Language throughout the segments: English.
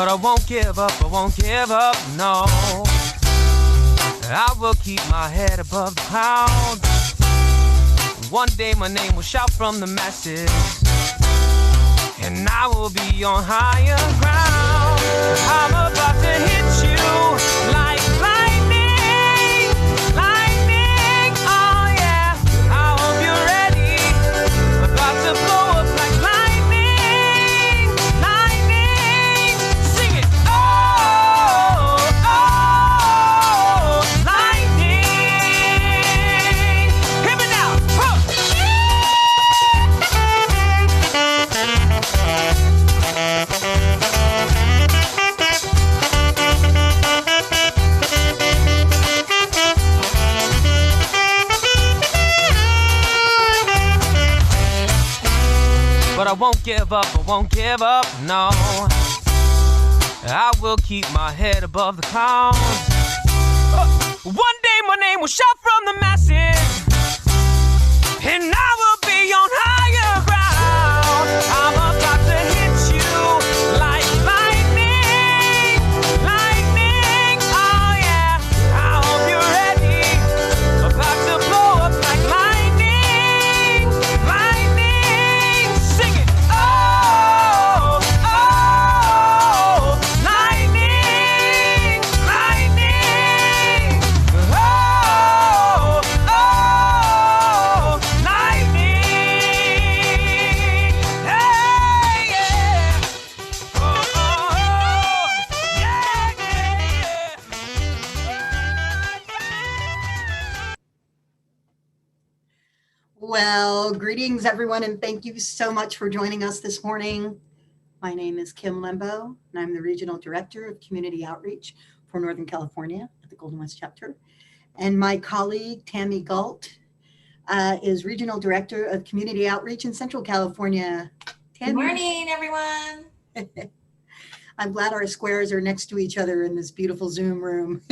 But I won't give up, no. I will keep my head above the clouds. One day my name will shout from the masses, and I will be on higher ground. I'm about to hit you like lightning, lightning, oh yeah. I hope you're ready, about to blow up like lightning, lightning. Sing it, oh, oh, lightning. Hear me now, huh. But I won't give up, no. I will keep my head above the clouds. One day my name will shout from the masses, and I will be on higher ground. I'm about to hit you like lightning, lightning, oh yeah. I hope you're ready, about to blow up like lightning, lightning. Sing it, oh, oh, lightning, lightning, oh, oh, lightning, hey, yeah, oh, oh, yeah, yeah, yeah. Well, greetings everyone, and thank you so much for joining us this morning. My name is Kim Lembo, and I'm the Regional Director of Community Outreach for Northern California at the Golden West Chapter. And my colleague, Tammy Galt, is Regional Director of Community Outreach in Central California. Good morning, everyone. I'm glad our squares are next to each other in this beautiful Zoom room.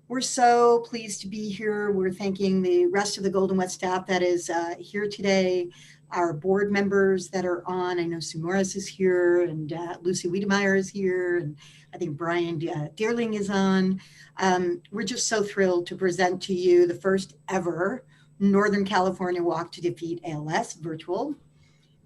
We're so pleased to be here. We're thanking the rest of the Golden West staff that is here today, our board members that are on. I know Sue Morris is here, and Lucy Wiedemeyer is here, and I think Brian Deerling is on. We're just so thrilled to present to you the first ever Northern California Walk to Defeat ALS virtual,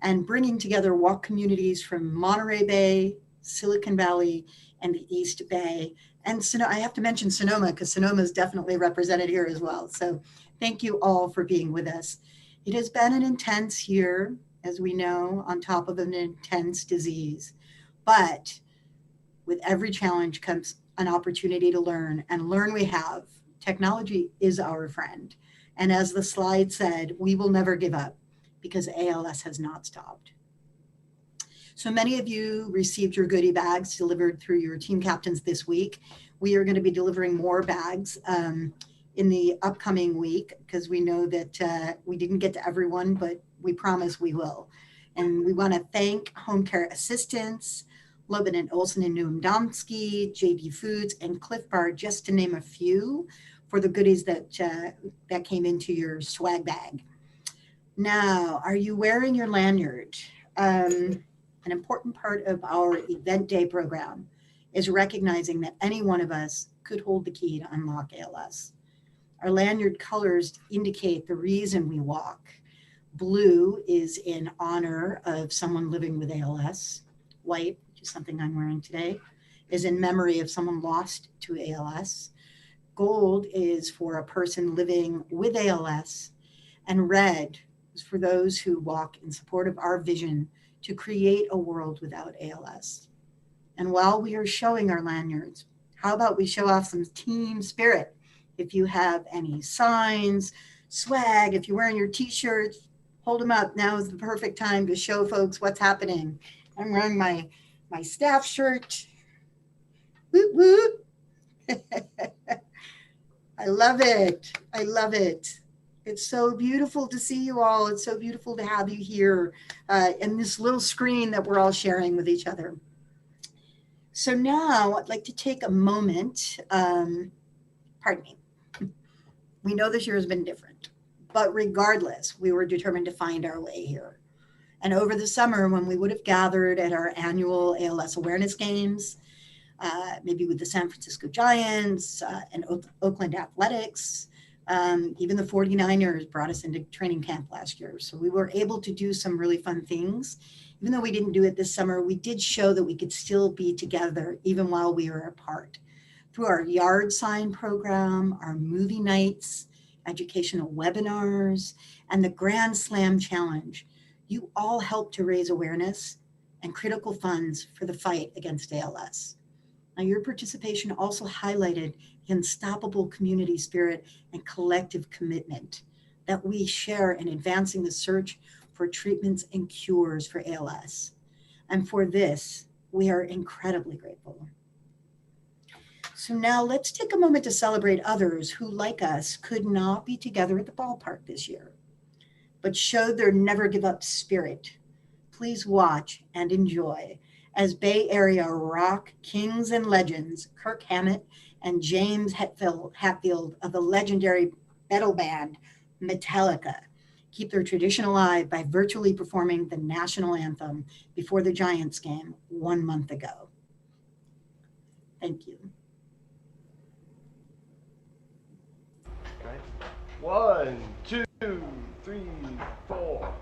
and bringing together walk communities from Monterey Bay, Silicon Valley, and the East Bay. And I have to mention Sonoma, because Sonoma is definitely represented here as well. So thank you all for being with us. It has been an intense year, as we know, on top of an intense disease. But with every challenge comes an opportunity to learn, and learn we have. Technology is our friend. And as the slide said, we will never give up, because ALS has not stopped. So many of you received your goodie bags delivered through your team captains this week. We are going to be delivering more bags in the upcoming week, because we know that we didn't get to everyone, but we promise we will. And we want to thank Home Care Assistants, Loban and Olson and Newham Domsky, JD Foods, and Cliff Bar, just to name a few, for the goodies that came into your swag bag. Now, are you wearing your lanyard? An important part of our event day program is recognizing that any one of us could hold the key to unlock ALS. Our lanyard colors indicate the reason we walk. Blue is in honor of someone living with ALS. White, which is something I'm wearing today, is in memory of someone lost to ALS. Gold is for a person living with ALS. And red is for those who walk in support of our vision to create a world without ALS. And while we are showing our lanyards, how about we show off some team spirit? If you have any signs, swag, if you're wearing your t-shirts, hold them up. Now is the perfect time to show folks what's happening. I'm wearing my staff shirt. Woot woot. I love it. I love it. It's so beautiful to see you all. It's so beautiful to have you here in this little screen that we're all sharing with each other. So now I'd like to take a moment, pardon me. We know this year has been different, but regardless, we were determined to find our way here. And over the summer, when we would have gathered at our annual ALS awareness games, maybe with the San Francisco Giants and Oakland Athletics, even the 49ers brought us into training camp last year. So we were able to do some really fun things. Even though we didn't do it this summer, we did show that we could still be together even while we were apart. Through our yard sign program, our movie nights, educational webinars, and the Grand Slam Challenge, you all helped to raise awareness and critical funds for the fight against ALS. Now, your participation also highlighted the unstoppable community spirit and collective commitment that we share in advancing the search for treatments and cures for ALS. And for this, we are incredibly grateful. So now let's take a moment to celebrate others who, like us, could not be together at the ballpark this year, but showed their never give up spirit. Please watch and enjoy as Bay Area rock kings and legends, Kirk Hammett and James Hetfield of the legendary metal band Metallica, keep their tradition alive by virtually performing the national anthem before the Giants game 1 month ago. Thank you. Okay. 1, 2, 3, 4.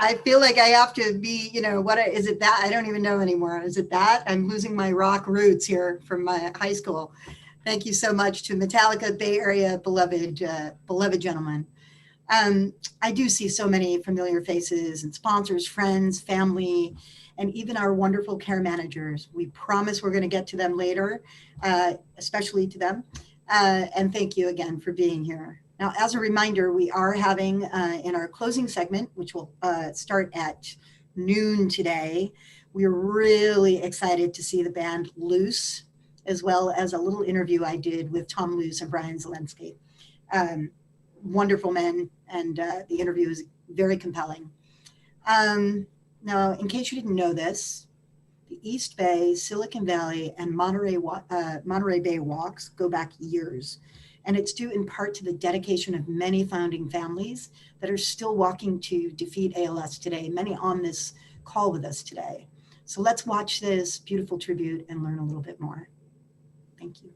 I feel like I have to be, is it that? I don't even know anymore. Is it that? I'm losing my rock roots here from my high school. Thank you so much to Metallica, Bay Area, beloved gentlemen. I do see so many familiar faces and sponsors, friends, family, and even our wonderful care managers. We promise we're going to get to them later, especially to them. And thank you again for being here. Now, as a reminder, we are having in our closing segment, which will start at noon today, we're really excited to see the band Loose, as well as a little interview I did with Tom Luce and Brian Zelensky. Wonderful men, and the interview is very compelling. Now, in case you didn't know this, the East Bay, Silicon Valley, and Monterey Bay walks go back years. And it's due in part to the dedication of many founding families that are still walking to defeat ALS today, many on this call with us today. So let's watch this beautiful tribute and learn a little bit more. Thank you.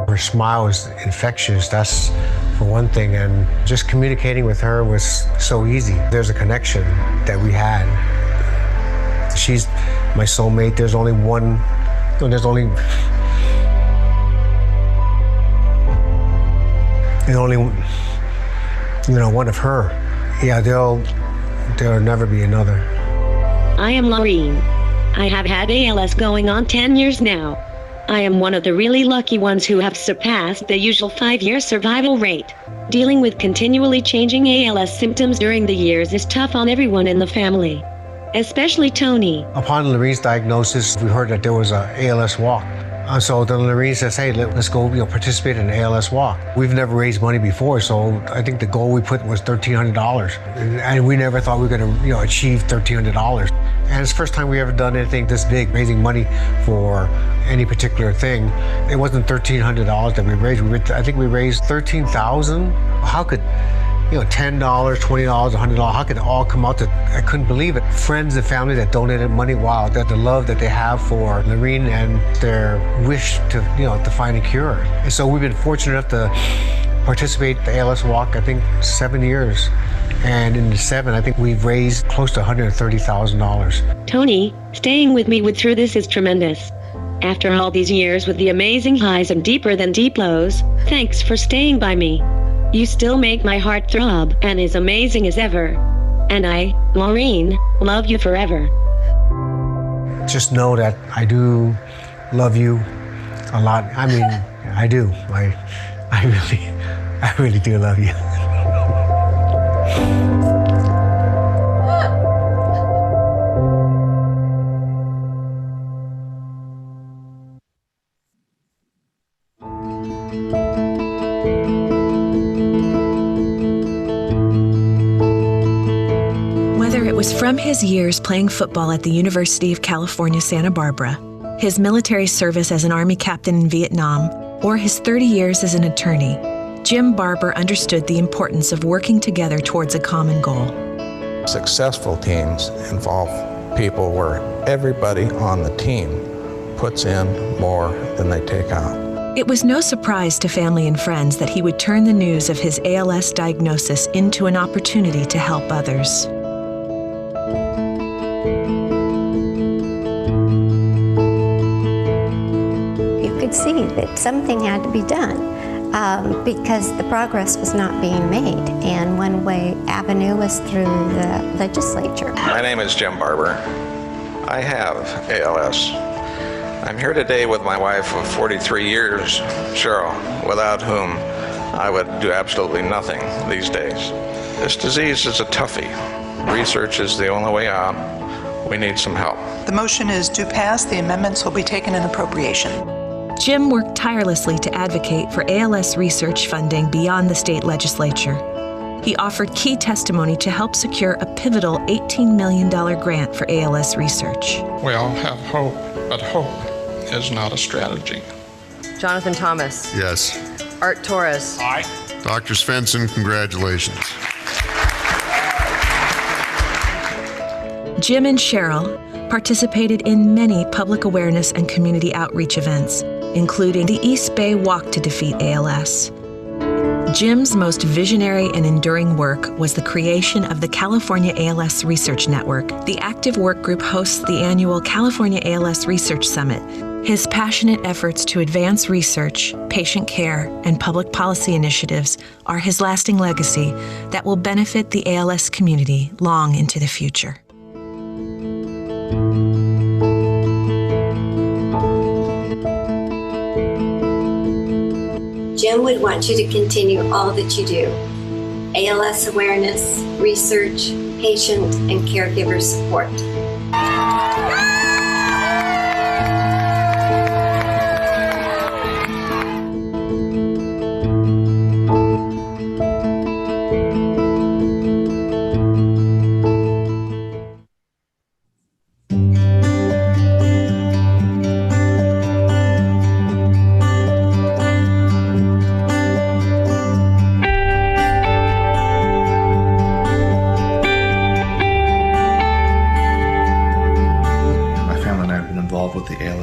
Her smile was infectious, that's for one thing, and just communicating with her was so easy. There's a connection that we had. She's my soulmate. There's only one of her. Yeah, there'll never be another. I am Laureen. I have had ALS going on 10 years now. I am one of the really lucky ones who have surpassed the usual 5-year survival rate. Dealing with continually changing ALS symptoms during the years is tough on everyone in the family, especially Tony. Upon Lorraine's diagnosis, we heard that there was an ALS walk. So then Lorraine says, hey, let's go participate in an ALS walk. We've never raised money before, so I think the goal we put was $1,300. And we never thought we were going to achieve $1,300. And it's the first time we ever done anything this big, raising money for any particular thing. It wasn't $1,300 that we raised. I think we raised $13,000. How could $10, $20, $100, how could it all come out? I couldn't believe it. Friends and family that donated money, wow, that the love that they have for Lorraine and their wish to find a cure. And so we've been fortunate enough to participate in the ALS walk, I think 7 years. And in the 7, I think we've raised close to $130,000. Tony, staying with me through this is tremendous. After all these years with the amazing highs and deeper than deep lows, thanks for staying by me. You still make my heart throb and as amazing as ever. And I, Laureen, love you forever. Just know that I do love you a lot. I mean, I do. I really do love you. From his years playing football at the University of California, Santa Barbara, his military service as an Army captain in Vietnam, or his 30 years as an attorney, Jim Barber understood the importance of working together towards a common goal. Successful teams involve people where everybody on the team puts in more than they take out. It was no surprise to family and friends that he would turn the news of his ALS diagnosis into an opportunity to help others. See that something had to be done because the progress was not being made, and one way avenue was through the legislature. My name is Jim Barber. I have ALS. I'm here today with my wife of 43 years, Cheryl, without whom I would do absolutely nothing these days. This disease is a toughie. Research is the only way out. We need some help. The motion is to pass. The amendments will be taken in appropriation. Jim worked tirelessly to advocate for ALS research funding beyond the state legislature. He offered key testimony to help secure a pivotal $18 million grant for ALS research. We all have hope, but hope is not a strategy. Jonathan Thomas. Yes. Art Torres. Aye. Dr. Svensson, congratulations. Jim and Cheryl participated in many public awareness and community outreach events, including the East Bay Walk to Defeat ALS. Jim's most visionary and enduring work was the creation of the California ALS Research Network. The active work group hosts the annual California ALS Research Summit. His passionate efforts to advance research, patient care, and public policy initiatives are his lasting legacy that will benefit the ALS community long into the future. Jim would want you to continue all that you do. ALS awareness, research, patient, and caregiver support.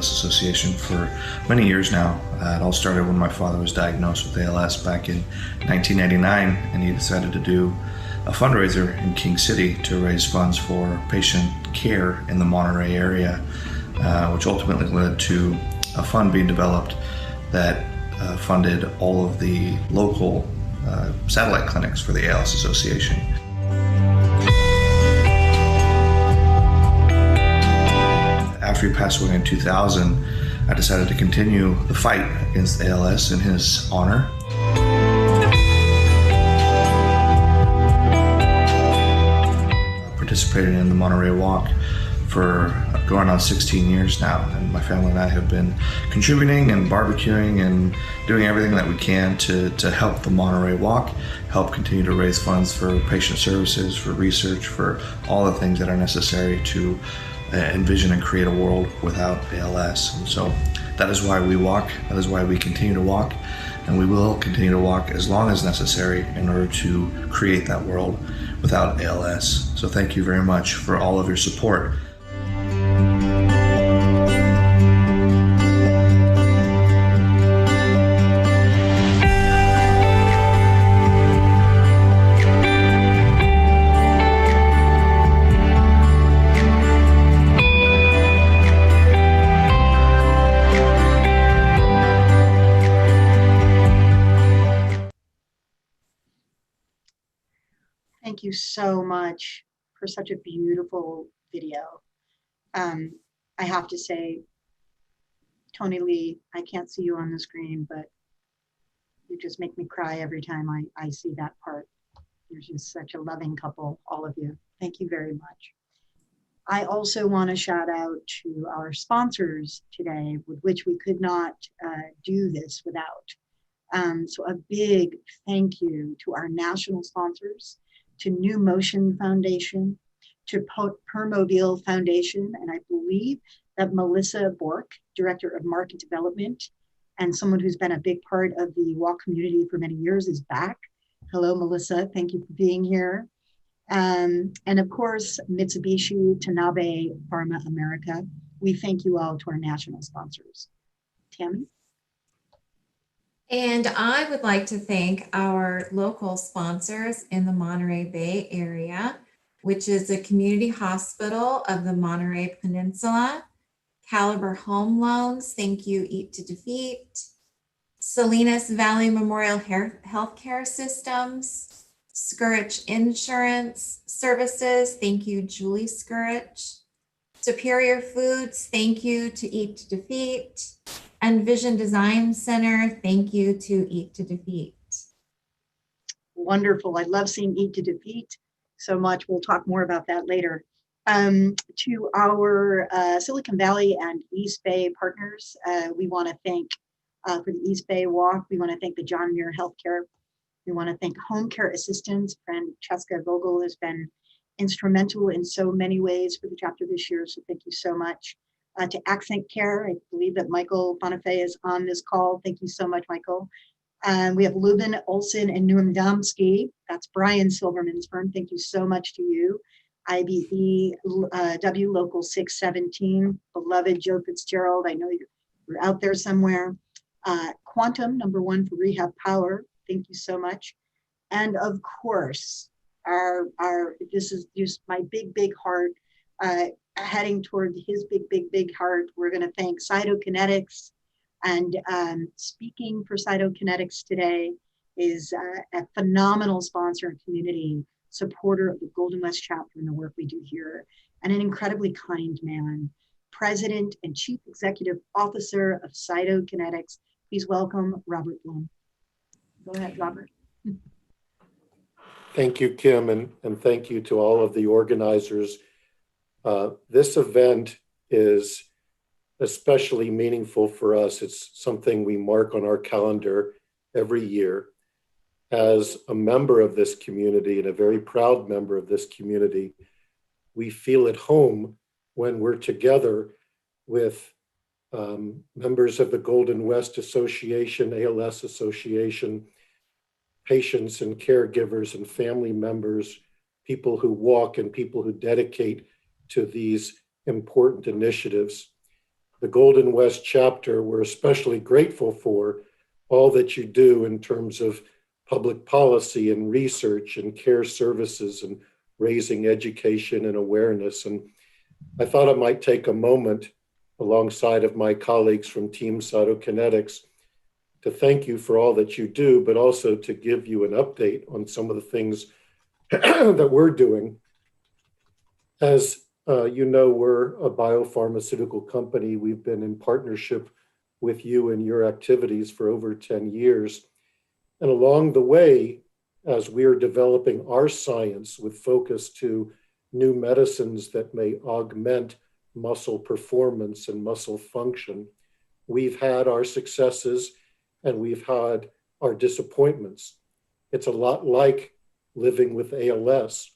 Association for many years now. It all started when my father was diagnosed with ALS back in 1999, and he decided to do a fundraiser in King City to raise funds for patient care in the Monterey area, which ultimately led to a fund being developed that funded all of the local satellite clinics for the ALS Association. After he passed away in 2000, I decided to continue the fight against ALS in his honor. I participated in the Monterey Walk for going on 16 years now, and my family and I have been contributing and barbecuing and doing everything that we can to help the Monterey Walk, help continue to raise funds for patient services, for research, for all the things that are necessary to envision and create a world without ALS. And so that is why we walk, that is why we continue to walk, and we will continue to walk as long as necessary in order to create that world without ALS. So thank you very much for all of your support. Thank you so much for such a beautiful video. I have to say, Tony Lee, I can't see you on the screen, but you just make me cry every time I see that part. You're just such a loving couple, all of you. Thank you very much. I also want to shout out to our sponsors today, with which we could not do this without. So a big thank you to our national sponsors, to New Motion Foundation, to Permobile Foundation, and I believe that Melissa Bork, Director of Market Development, and someone who's been a big part of the walk community for many years, is back. Hello, Melissa, thank you for being here. And of course, Mitsubishi Tanabe Pharma America. We thank you all to our national sponsors. Tammy? And I would like to thank our local sponsors in the Monterey Bay area, which is the Community Hospital of the Monterey Peninsula, Caliber Home Loans, thank you, Eat to Defeat, Salinas Valley Memorial Healthcare Systems, Scourge Insurance Services, thank you, Julie Scourge, Superior Foods, thank you to Eat to Defeat, and Vision Design Center, thank you to Eat to Defeat. Wonderful. I love seeing Eat to Defeat so much. We'll talk more about that later. To our Silicon Valley and East Bay partners, we want to thank for the East Bay Walk. We want to thank the John Muir Healthcare. We want to thank Home Care Assistance. Francesca Vogel has been instrumental in so many ways for the chapter this year, so thank you so much. To Accent Care, I believe that Michael Bonifay is on this call. Thank you so much, Michael. We have Lubin, Olson, and Newman-Domsky. That's Brian Silverman's firm. Thank you so much to you. IBE, W Local 617, beloved Joe Fitzgerald. I know you're out there somewhere. Quantum, #1 for Rehab Power. Thank you so much. And of course, this is just my big heart, heading toward his big heart. We're going to thank Cytokinetics. And speaking for Cytokinetics today is a phenomenal sponsor and community supporter of the Golden West chapter and the work we do here, and an incredibly kind man, President and Chief Executive Officer of Cytokinetics. Please welcome Robert Blum. Go ahead, Robert. Thank you, Kim, and thank you to all of the organizers. This event is especially meaningful for us. It's something we mark on our calendar every year. As a member of this community and a very proud member of this community, we feel at home when we're together with members of the Golden West Association, ALS Association, patients and caregivers and family members, people who walk and people who dedicate to these important initiatives. The Golden West chapter, we're especially grateful for all that you do in terms of public policy and research and care services and raising education and awareness. And I thought I might take a moment alongside of my colleagues from Team Cytokinetics to thank you for all that you do, but also to give you an update on some of the things that we're doing. As you know, we're a biopharmaceutical company. We've been in partnership with you and your activities for over 10 years. And along the way, as we're developing our science with focus to new medicines that may augment muscle performance and muscle function, we've had our successes and we've had our disappointments. It's a lot like living with ALS.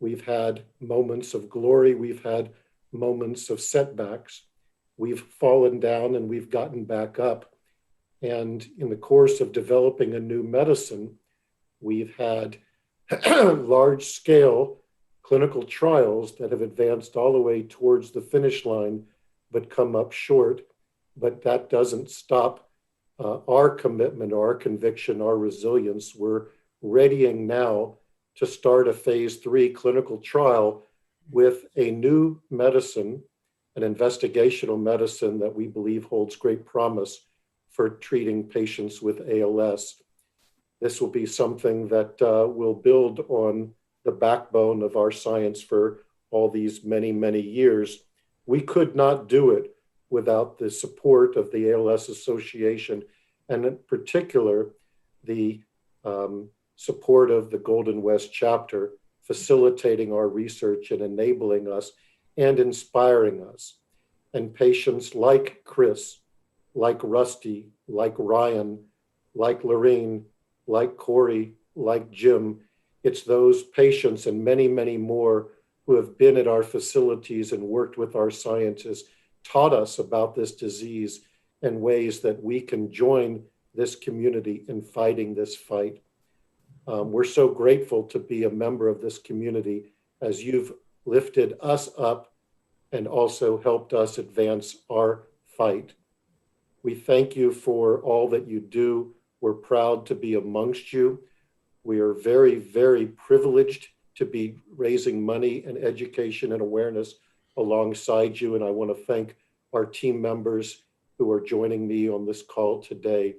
We've had moments of glory, we've had moments of setbacks. We've fallen down and we've gotten back up. And in the course of developing a new medicine, we've had large-scale clinical trials that have advanced all the way towards the finish line, but come up short. But that doesn't stop our commitment, our conviction, our resilience. We're readying now to start a phase 3 clinical trial with a new medicine, an investigational medicine that we believe holds great promise for treating patients with ALS. This will be something that will build on the backbone of our science for all these many, many years. We could not do it without the support of the ALS Association, and in particular, the support of the Golden West chapter, facilitating our research and enabling us and inspiring us. And patients like Chris, like Rusty, like Ryan, like Lorene, like Corey, like Jim, it's those patients and many, many more who have been at our facilities and worked with our scientists, taught us about this disease and ways that we can join this community in fighting this fight. We're so grateful to be a member of this community as you've lifted us up and also helped us advance our fight. We thank you for all that you do. We're proud to be amongst you. We are very, very privileged to be raising money and education and awareness alongside you. And I want to thank our team members who are joining me on this call today.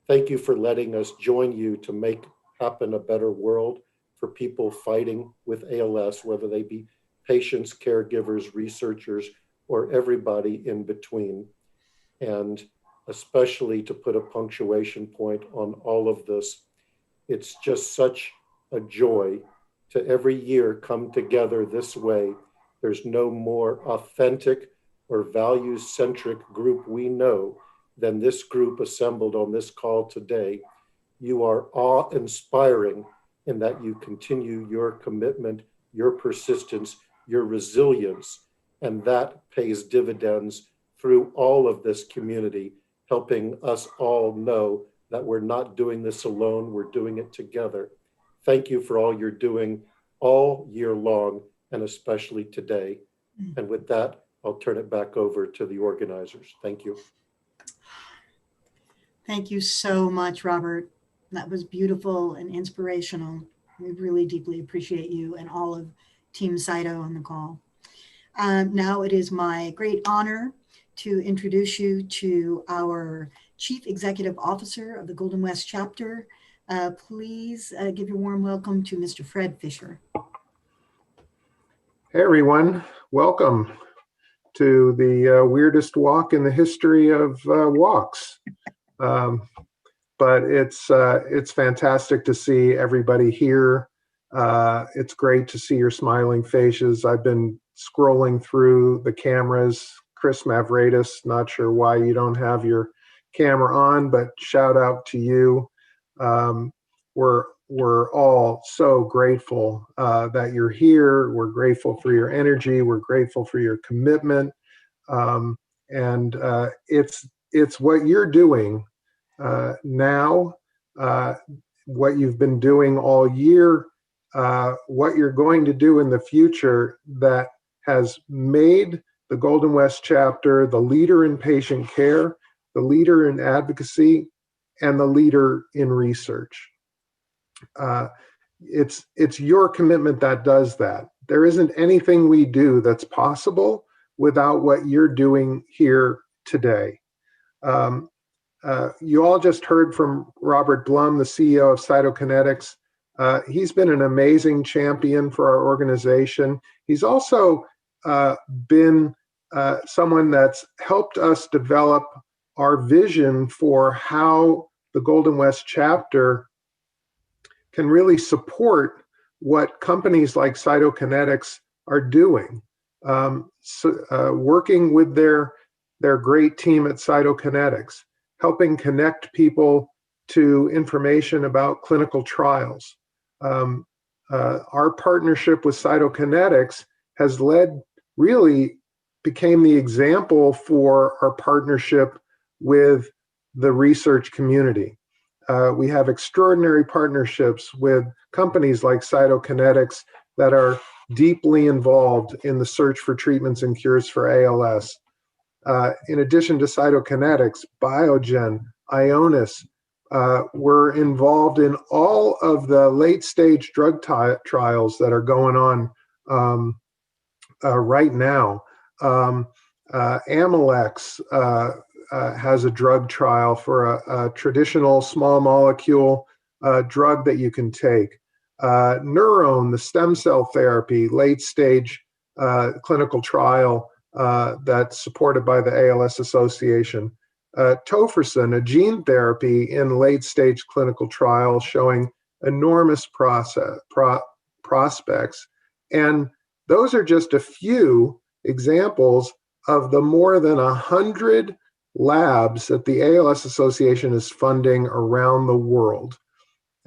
Thank you for letting us join you to make happen a better world for people fighting with ALS, whether they be patients, caregivers, researchers, or everybody in between. And especially to put a punctuation point on all of this, it's just such a joy to every year come together this way. There's no more authentic or values-centric group we know than this group assembled on this call today. You are awe-inspiring in that you continue your commitment, your persistence, your resilience, and that pays dividends through all of this community, helping us all know that we're not doing this alone, we're doing it together. Thank you for all you're doing all year long, and especially today. And with that, I'll turn it back over to the organizers. Thank you. Thank you so much, Robert. That was beautiful and inspirational. We really deeply appreciate you and all of Team Cyto on the call. Now it is my great honor to introduce you to our Chief Executive Officer of the Golden West Chapter. Please give your warm welcome to Mr. Fred Fisher. Hey everyone, welcome to the weirdest walk in the history of walks. But it's fantastic to see everybody here. It's great to see your smiling faces. I've been scrolling through the cameras. Chris Mavradis, not sure why you don't have your camera on, but shout out to you. We're all so grateful that you're here. We're grateful for your energy. We're grateful for your commitment. And it's what you're doing now, what you've been doing all year, what you're going to do in the future that has made the Golden West chapter the leader in patient care, the leader in advocacy, and the leader in research. It's your commitment that does that. There isn't anything we do that's possible without what you're doing here today. You all just heard from Robert Blum, the CEO of Cytokinetics. He's been an amazing champion for our organization. He's also been someone that's helped us develop our vision for how the Golden West chapter can really support what companies like Cytokinetics are doing. Working with their great team at Cytokinetics, helping connect people to information about clinical trials. Our partnership with Cytokinetics has became the example for our partnership with the research community. We have extraordinary partnerships with companies like Cytokinetics that are deeply involved in the search for treatments and cures for ALS. In addition to Cytokinetics, Biogen, Ionis, were involved in all of the late-stage drug trials that are going on right now. Amylyx has a drug trial for a traditional small molecule drug that you can take. Neurone, the stem cell therapy, late-stage clinical trial that's supported by the ALS Association. Tofersen, a gene therapy in late-stage clinical trials showing enormous prospects. And those are just a few examples of the more than 100 labs that the ALS Association is funding around the world.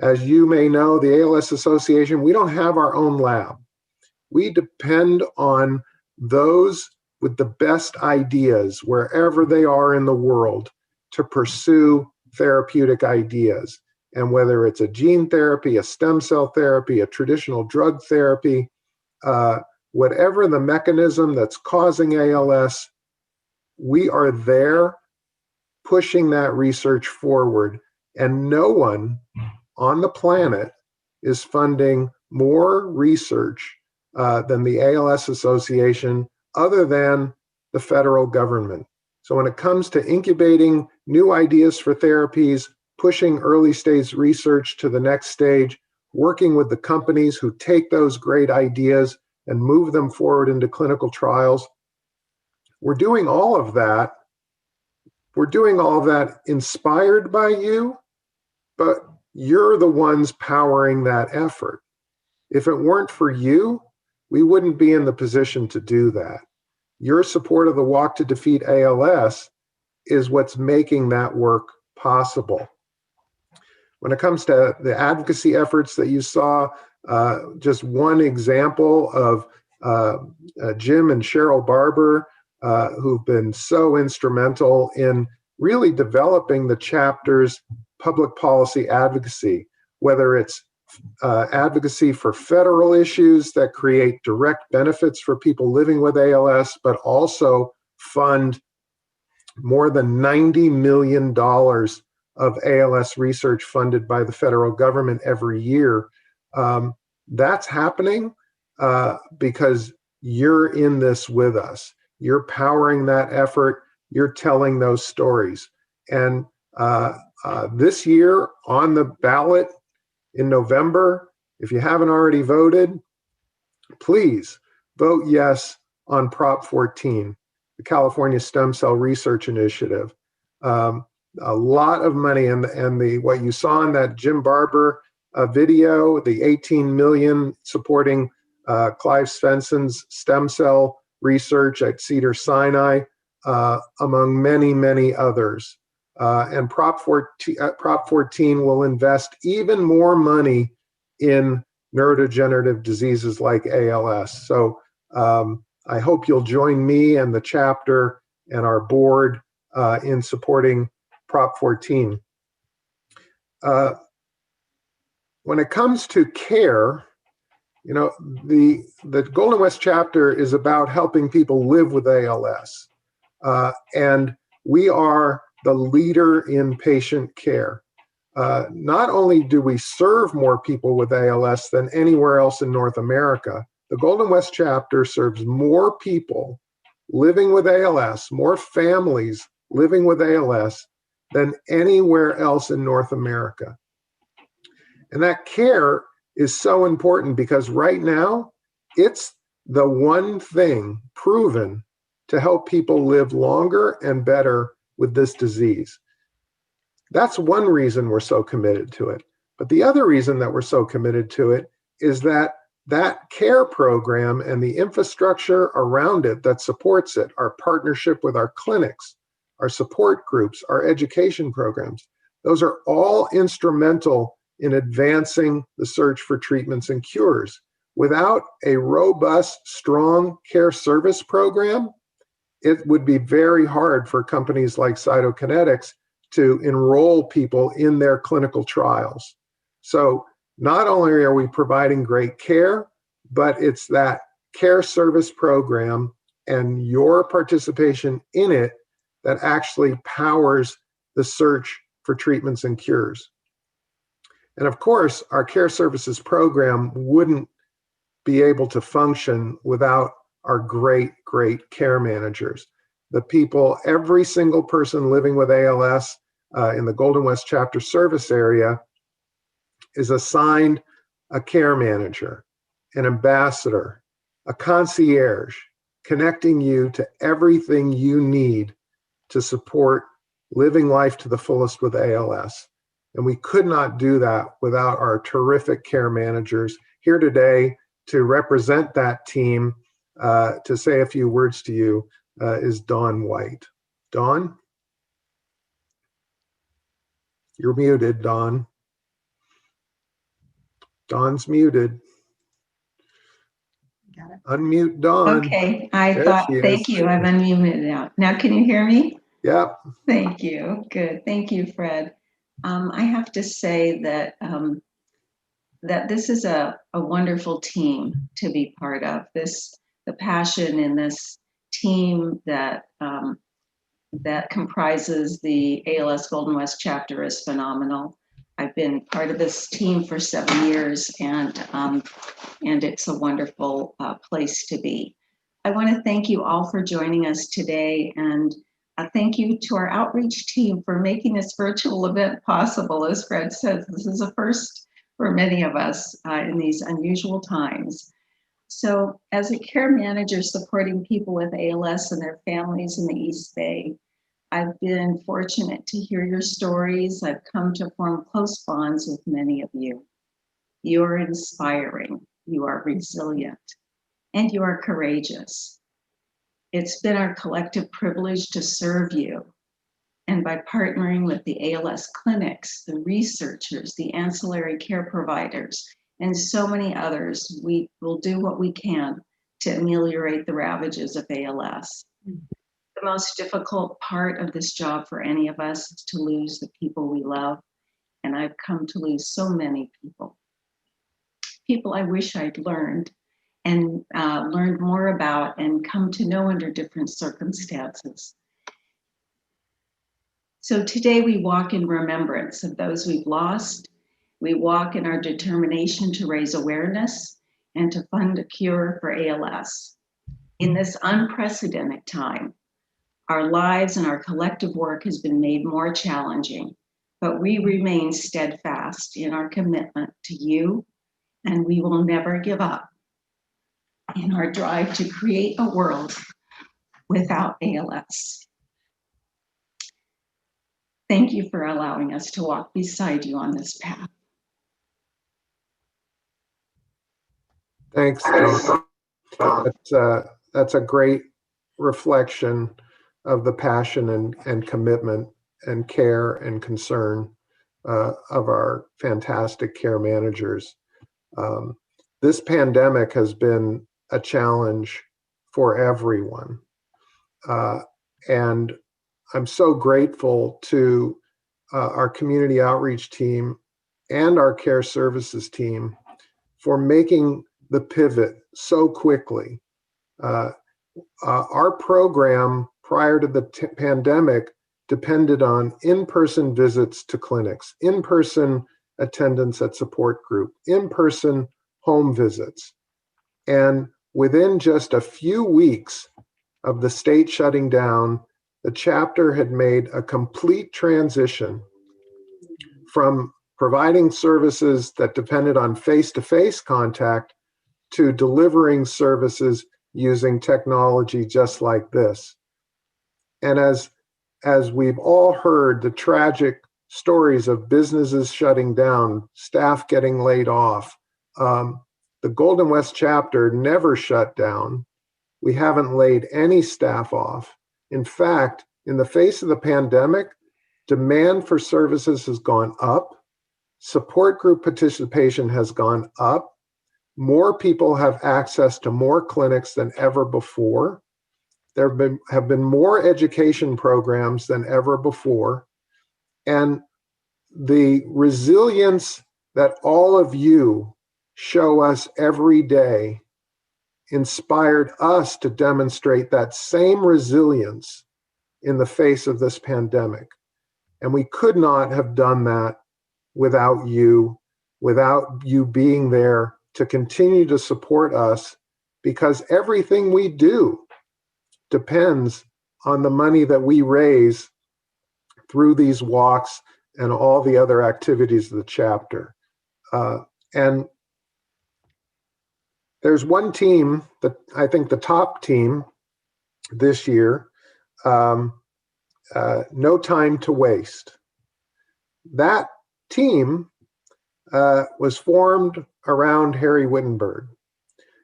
As you may know, the ALS Association, we don't have our own lab. We depend on those with the best ideas wherever they are in the world to pursue therapeutic ideas. And whether it's a gene therapy, a stem cell therapy, a traditional drug therapy, whatever the mechanism that's causing ALS, we are there pushing that research forward. And no one on the planet is funding more research than the ALS Association, other than the federal government. So when it comes to incubating new ideas for therapies, pushing early stage research to the next stage, working with the companies who take those great ideas and move them forward into clinical trials, we're doing all of that. We're doing all of that inspired by you, but you're the ones powering that effort. If it weren't for you, we wouldn't be in the position to do that. Your support of the Walk to Defeat ALS is what's making that work possible. When it comes to the advocacy efforts that you saw, just one example of Jim and Cheryl Barber, who've been so instrumental in really developing the chapter's public policy advocacy, whether it's advocacy for federal issues that create direct benefits for people living with ALS, but also fund more than $90 million of ALS research funded by the federal government every year. That's happening because you're in this with us. You're powering that effort. You're telling those stories. And this year on the ballot in November, if you haven't already voted, please vote yes on Prop 14, the California Stem Cell Research Initiative. A lot of money, and what you saw in that Jim Barber video, the 18 million supporting Clive Svensson's stem cell research at Cedars-Sinai, among many, many others. And Prop 14 will invest even more money in neurodegenerative diseases like ALS. So I hope you'll join me and the chapter and our board in supporting Prop 14. When it comes to care, you know, the Golden West chapter is about helping people live with ALS. And we are the leader in patient care. Not only do we serve more people with ALS than anywhere else in North America, the Golden West chapter serves more people living with ALS, more families living with ALS than anywhere else in North America. And that care is so important because right now, it's the one thing proven to help people live longer and better with this disease. That's one reason we're so committed to it. But the other reason that we're so committed to it is that that care program and the infrastructure around it that supports it, our partnership with our clinics, our support groups, our education programs, those are all instrumental in advancing the search for treatments and cures. Without a robust, strong care service program, it would be very hard for companies like Cytokinetics to enroll people in their clinical trials. So not only are we providing great care, but it's that care service program and your participation in it that actually powers the search for treatments and cures. And of course, our care services program wouldn't be able to function without our great, great care managers. The people, every single person living with ALS in the Golden West chapter service area is assigned a care manager, an ambassador, a concierge, connecting you to everything you need to support living life to the fullest with ALS. And we could not do that without our terrific care managers. Here today to represent that team, to say a few words to you, is Dawn White. Dawn? You're muted, Dawn. Dawn's muted. Got it. Unmute Dawn. Okay, I There thought, she is. thank you, I've unmuted now. Now can you hear me? Yep. Thank you, good, thank you, Fred. I have to say that that this is a wonderful team to be part of. The passion in this team that that comprises the ALS Golden West chapter is phenomenal. I've been part of this team for 7 years, and it's a wonderful place to be. I want to thank you all for joining us today, and thank you to our outreach team for making this virtual event possible. As Fred says, this is a first for many of us in these unusual times. So as a care manager supporting people with ALS and their families in the East Bay, I've been fortunate to hear your stories. I've come to form close bonds with many of you. You're inspiring, you are resilient, and you are courageous. It's been our collective privilege to serve you. And by partnering with the ALS clinics, the researchers, the ancillary care providers, and so many others, we will do what we can to ameliorate the ravages of ALS. The most difficult part of this job for any of us is to lose the people we love. And I've come to lose so many people. People I wish I'd learned and learned more about and come to know under different circumstances. So today we walk in remembrance of those we've lost. We walk in our determination to raise awareness and to fund a cure for ALS. In this unprecedented time, our lives and our collective work has been made more challenging, but we remain steadfast in our commitment to you, and we will never give up in our drive to create a world without ALS. Thank you for allowing us to walk beside you on this path. Thanks, Dawn. That's a great reflection of the passion and commitment and care and concern of our fantastic care managers. This pandemic has been a challenge for everyone. And I'm so grateful to our community outreach team and our care services team for making the pivot so quickly. Our program prior to the pandemic depended on in-person visits to clinics, in-person attendance at support group, in-person home visits. And within just a few weeks of the state shutting down the chapter had made a complete transition from providing services that depended on face-to-face contact to delivering services using technology just like this. And as we've all heard the tragic stories of businesses shutting down, staff getting laid off, the Golden West chapter never shut down. We haven't laid any staff off. In fact, in the face of the pandemic, demand for services has gone up. Support group participation has gone up. More people have access to more clinics than ever before. There have been more education programs than ever before. And the resilience that all of you show us every day inspired us to demonstrate that same resilience in the face of this pandemic. And we could not have done that without you being there to continue to support us, because everything we do depends on the money that we raise through these walks and all the other activities of the chapter. And there's one team that I think the top team this year, No Time to Waste. That team was formed around Harry Wittenberg.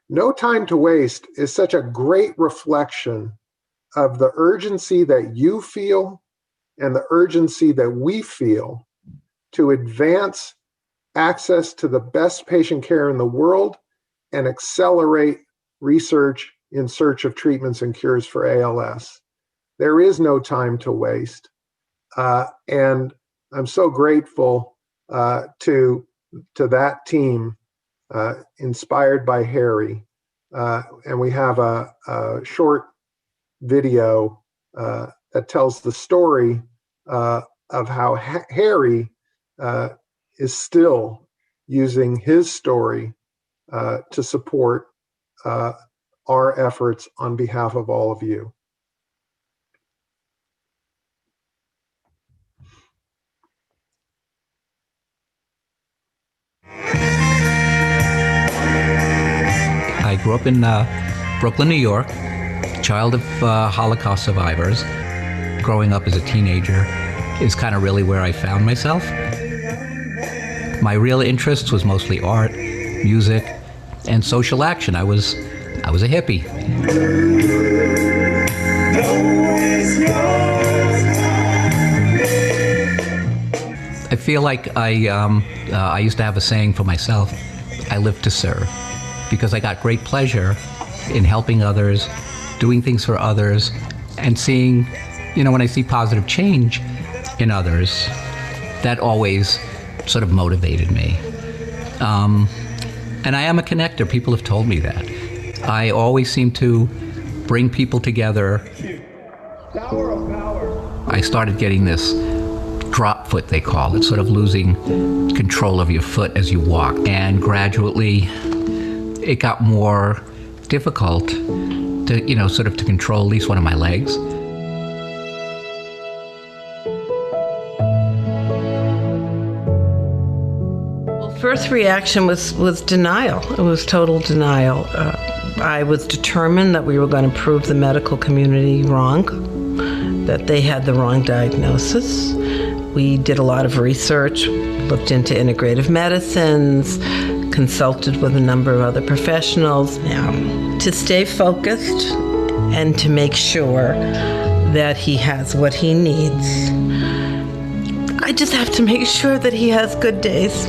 No Time to Waste is such a great reflection of the urgency that you feel and the urgency that we feel to advance access to the best patient care in the world and accelerate research in search of treatments and cures for ALS. There is no time to waste. And I'm so grateful to that team inspired by Harry. And we have a short video that tells the story of how Harry is still using his story to support our efforts on behalf of all of you. I grew up in Brooklyn, New York, child of Holocaust survivors. Growing up as a teenager is kind of really where I found myself. My real interest was mostly art, music, and social action. I was a hippie. I feel like I used to have a saying for myself, I live to serve, because I got great pleasure in helping others, doing things for others, and seeing, when I see positive change in others, that always sort of motivated me. And I am a connector. People have told me that. I always seem to bring people together. I started getting this drop foot, they call it, sort of losing control of your foot as you walk. And gradually, it got more difficult to, sort of to control at least one of my legs. First reaction was denial. It was total denial. I was determined that we were going to prove the medical community wrong, that they had the wrong diagnosis. We did a lot of research, looked into integrative medicines, consulted with a number of other professionals. Now, to stay focused and to make sure that he has what he needs, I just have to make sure that he has good days.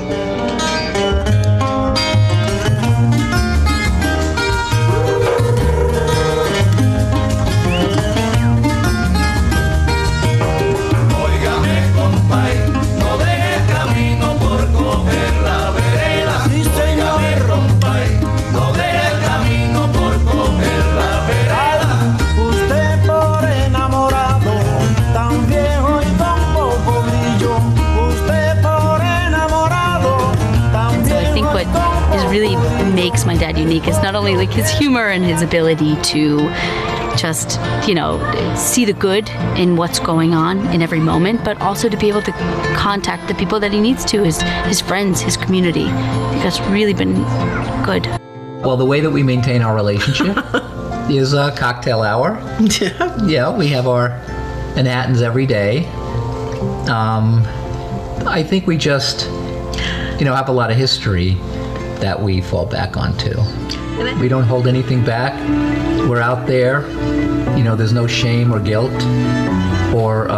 Really makes my dad unique is not only like his humor and his ability to just, see the good in what's going on in every moment, but also to be able to contact the people that he needs to, his friends, his community. I think that's really been good. Well, the way that we maintain our relationship is a cocktail hour. Yeah, we have our Manhattans every day. I think we just, have a lot of history that we fall back onto. We don't hold anything back. We're out there. There's no shame or guilt or,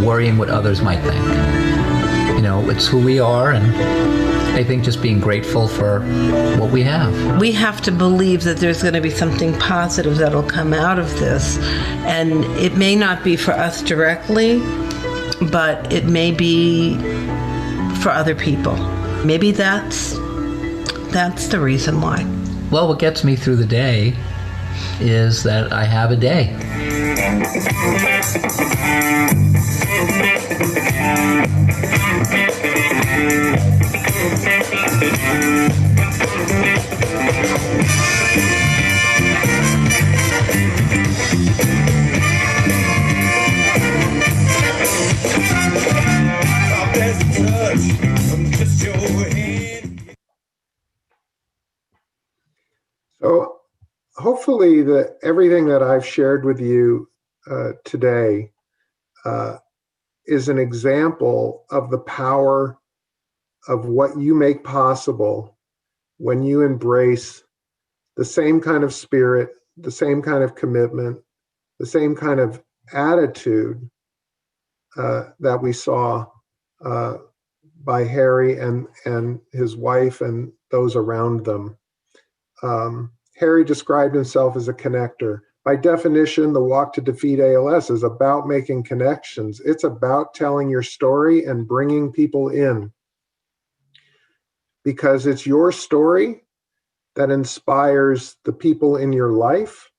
worrying what others might think. It's who we are, and I think just being grateful for what we have. We have to believe that there's going to be something positive that'll come out of this. And it may not be for us directly, but it may be for other people. Maybe that's the reason why. Well, what gets me through the day is that I have a day. So hopefully everything that I've shared with you today is an example of the power of what you make possible when you embrace the same kind of spirit, the same kind of commitment, the same kind of attitude that we saw by Harry and his wife and those around them. Harry described himself as a connector. By definition, the Walk to Defeat ALS is about making connections. It's about telling your story and bringing people in. Because it's your story that inspires the people in your life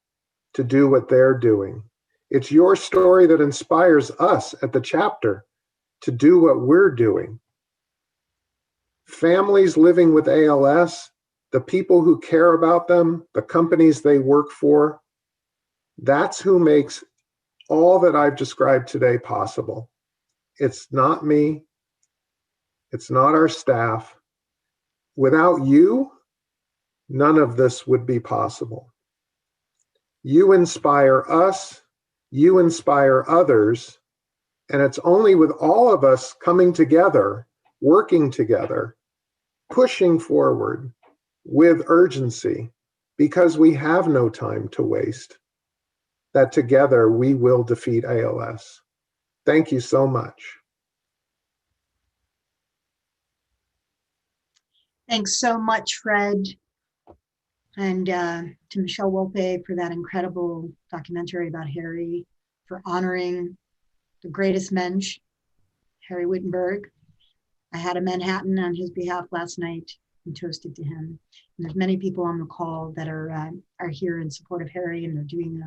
to do what they're doing. It's your story that inspires us at the chapter to do what we're doing. Families living with ALS, the people who care about them, the companies they work for, that's who makes all that I've described today possible. It's not me. It's not our staff. Without you, none of this would be possible. You inspire us, you inspire others, and it's only with all of us coming together, working together, pushing forward with urgency, because we have no time to waste, that together we will defeat ALS. Thank you so much. Thanks so much, Fred, and to Michelle Wolpe for that incredible documentary about Harry, for honoring the greatest mensch, Harry Wittenberg. I had a Manhattan on his behalf last night and toasted to him. And there's many people on the call that are here in support of Harry, and they're doing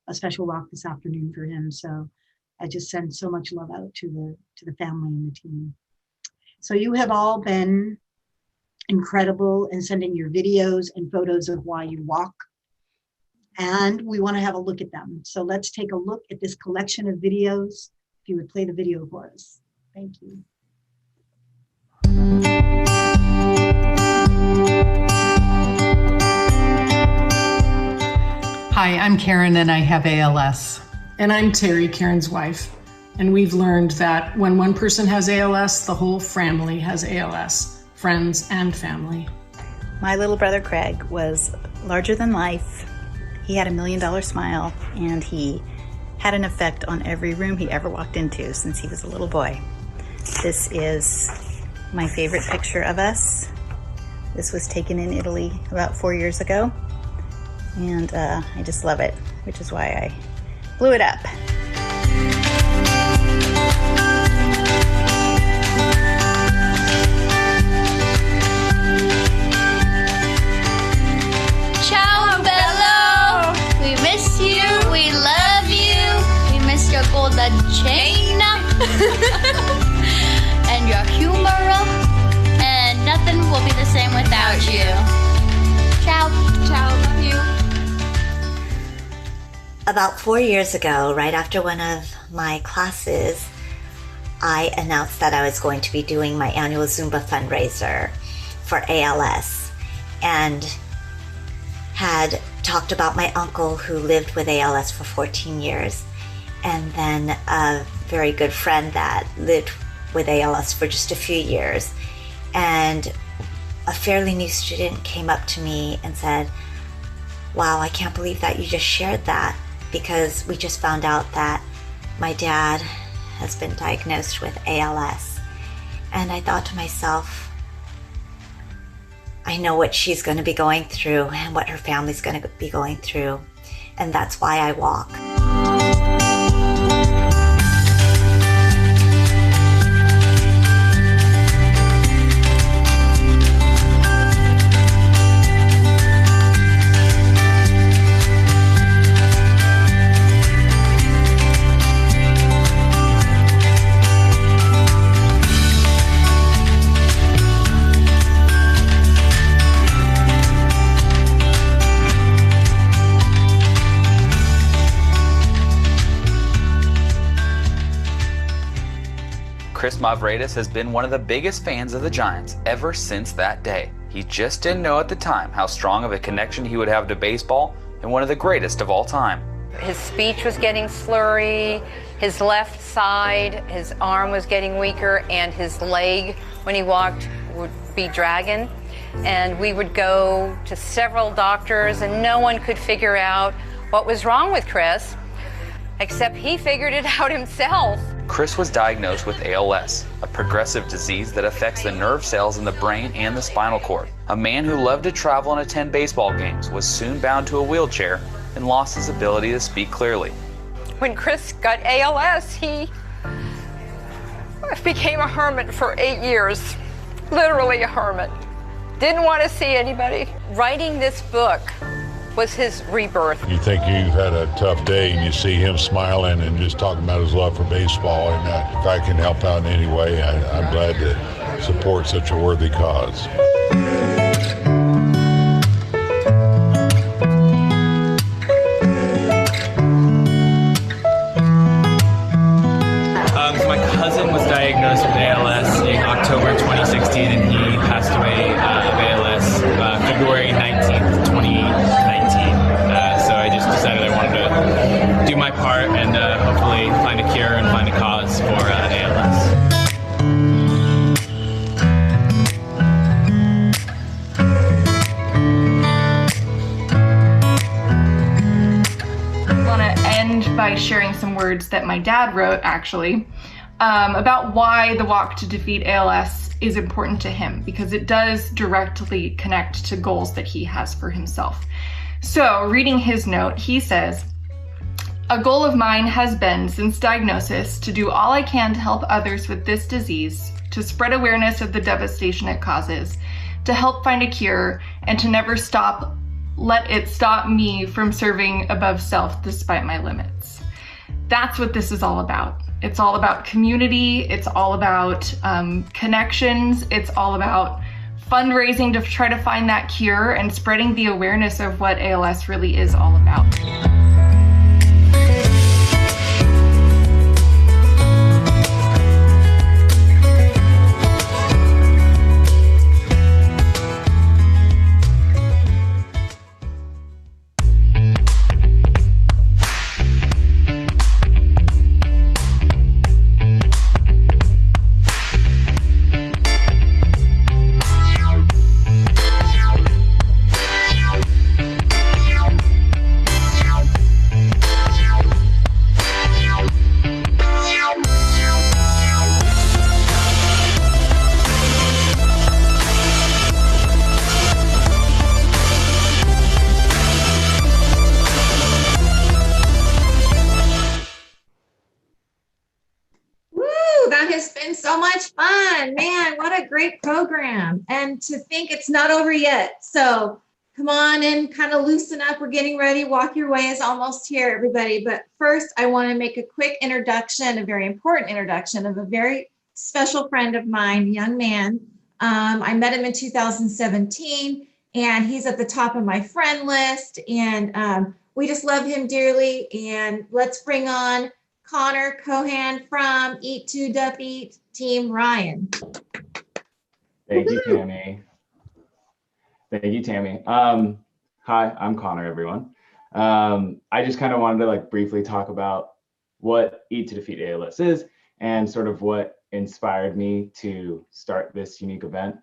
a special walk this afternoon for him. So I just send so much love out to the family and the team. So you have all been incredible in sending your videos and photos of why you walk. And we want to have a look at them. So let's take a look at this collection of videos. If you would play the video for us. Thank you. Hi, I'm Karen and I have ALS. And I'm Terry, Karen's wife. And we've learned that when one person has ALS, the whole family has ALS. Friends and family. My little brother Craig was larger than life. He had $1 million smile, and he had an effect on every room he ever walked into since he was a little boy. This is my favorite picture of us. This was taken in Italy about 4 years ago, and I just love it, which is why I blew it up. The chain and your humor, and nothing will be the same without you. Ciao. Ciao. Love you. About 4 years ago, right after one of my classes, I announced that I was going to be doing my annual Zumba fundraiser for ALS, and had talked about my uncle who lived with ALS for 14 years, and then a very good friend that lived with ALS for just a few years. And a fairly new student came up to me and said, "Wow, I can't believe that you just shared that, because we just found out that my dad has been diagnosed with ALS." And I thought to myself, I know what she's going to be going through and what her family's going to be going through, and that's why I walk. Chris Mavridis has been one of the biggest fans of the Giants ever since that day. He just didn't know at the time how strong of a connection he would have to baseball and one of the greatest of all time. His speech was getting slurry, his left side, his arm was getting weaker, and his leg, when he walked, would be dragging. And we would go to several doctors, and no one could figure out what was wrong with Chris, except he figured it out himself. Chris was diagnosed with ALS, a progressive disease that affects the nerve cells in the brain and the spinal cord. A man who loved to travel and attend baseball games was soon bound to a wheelchair and lost his ability to speak clearly. When Chris got ALS, he became a hermit for 8 years, literally a hermit. Didn't want to see anybody. Writing this book was his rebirth. You think you've had a tough day and you see him smiling and just talking about his love for baseball, and if I can help out in any way, I'm glad to support such a worthy cause. My cousin was diagnosed with ALS in October 2016, and he passed away of ALS February 19th, 2019. So I just decided I wanted to do my part and hopefully find a cure and find a cause for ALS. I want to end by sharing some words that my dad wrote, actually, about why the Walk to Defeat ALS is important to him, because it does directly connect to goals that he has for himself. So, reading his note, he says, "A goal of mine has been, since diagnosis, to do all I can to help others with this disease, to spread awareness of the devastation it causes, to help find a cure, and to never let it stop me from serving above self despite my limits." That's what this is all about. It's all about community. It's all about connections. It's all about fundraising to try to find that cure and spreading the awareness of what ALS really is all about. That has been so much fun. Man, what a great program. And to think it's not over yet. So come on and kind of loosen up. We're getting ready. Walk Your Way is almost here, everybody. But first, I want to make a quick introduction, a very important introduction of a very special friend of mine, young man. I met him in 2017, and he's at the top of my friend list. And we just love him dearly. And let's bring on Connor Cohan from Eat to Defeat Team Ryan. Thank you, Tammy. Thank you, Tammy. Hi, I'm Connor, everyone. I just kind of wanted to briefly talk about what Eat to Defeat ALS is and sort of what inspired me to start this unique event.